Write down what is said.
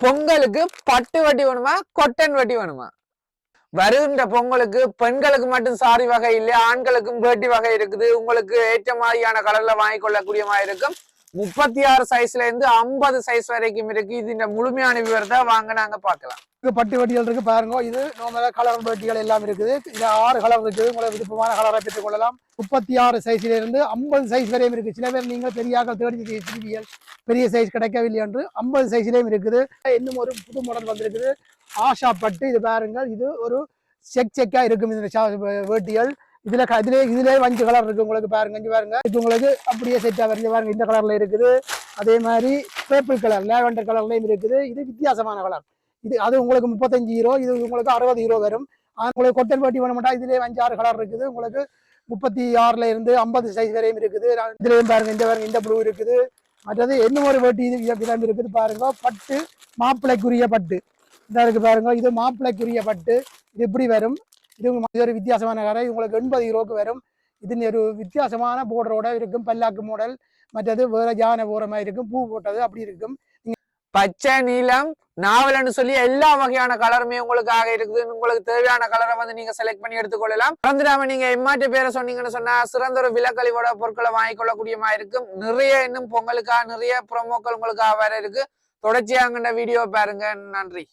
பொங்கலுக்கு பட்டு வட்டி வேணுமா கொட்டன் வட்டி வேணுமா? வருகின்ற பொங்கலுக்கு பெண்களுக்கு மட்டும் சாரி வகை இல்லை, ஆண்களுக்கும் வேட்டி வகை இருக்குது. உங்களுக்கு ஏற்ற மாதிரியான கலர்ல வாங்கி கொள்ளக்கூடிய மாதிரி இருக்கும். 36 சைஸ்ல இருந்து 50 சைஸ் வரைக்கும் இருக்கு. இது இந்த முழுமையான விவரத்தை வாங்க நாங்க பார்க்கலாம். பட்டு வட்டிகள் இருக்கு பாருங்க. இது நார்மலா கலர் வட்டிகள் எல்லாம் இருக்குது. இது 6 கலர் இருக்குது. உங்களுக்கு விருப்பமான கலரை பெற்றுக் கொள்ளலாம். 36 சைஸ்ல இருந்து 50 சைஸ் வரையும் இருக்கு. சில பேர் நீங்கள் பெரிய தேடி பெரிய சைஸ் கிடைக்கவில்லை என்று 50 சைஸ்லயும் இருக்குது. இன்னும் ஒரு புது மாடல் வந்திருக்குது, ஆஷா பட்டு. இது பாருங்க, இது ஒரு செக்கா இருக்கும் இந்த வேட்டிகள். இதுல 5 கலர் இருக்கு. உங்களுக்கு பாருங்க, இங்க பாருங்க, இது உங்களுக்கு அப்படியே செட்டா வருது பாருங்க. இந்த கலர்ல இருக்குது. அதே மாதிரி பேர்பிள் கலர், லேவெண்டர் கலர்லயும் இருக்குது. இது வித்தியாசமான கலர். இது அது உங்களுக்கு 35 யூரோ, இது உங்களுக்கு 60 யூரோ வரும். உங்களுக்கு கொட்டன் வேட்டி வேணும் மாட்டா, இதுலயே 5-6 கலர் இருக்குது. உங்களுக்கு 36ல இருந்து 50 சைஸ் வரையும் இருக்குது. இதுலயும் பாருங்க, இந்த பாருங்க, இந்த ப்ளூ இருக்குது. மற்றது இன்னும் ஒரு வேட்டி இது இருக்குது பாருங்க, பட்டு, மாப்பிள்ளைக்குரிய பட்டு. இதா இருக்கு பாருங்க, இது மாப்பிள்ளைக்குரிய பட்டு. இது இப்படி வரும். இது ஒரு வித்தியாசமான கலர். உங்களுக்கு 80 யூரோக்கு வரும். இது ஒரு வித்தியாசமான போர்டரோட இருக்கும், பல்லாக்கு மாடல். மற்றது வேற யானை போற மாதிரி இருக்கும், பூ போட்டது அப்படி இருக்கும். பச்சை, நீலம், நாவல்னு சொல்லி எல்லா வகையான கலருமே உங்களுக்காக இருக்குது. உங்களுக்கு தேவையான கலரை வந்து நீங்க செலக்ட் பண்ணி எடுத்துக்கொள்ளலாம். மறந்துடாம நீங்க எம்மாட்டு பேரை சொன்னீங்கன்னு சொன்னா சிறந்த ஒரு விலக்கழிவோட பொருட்களை வாங்கிக்கொள்ளக்கூடிய மாதிரி இருக்கும். நிறைய இன்னும் பொங்கலுக்காக நிறைய ப்ரோமோக்கள் உங்களுக்காக வேற இருக்கு. தொடர்ச்சியாங்கிற வீடியோ பாருங்க. நன்றி.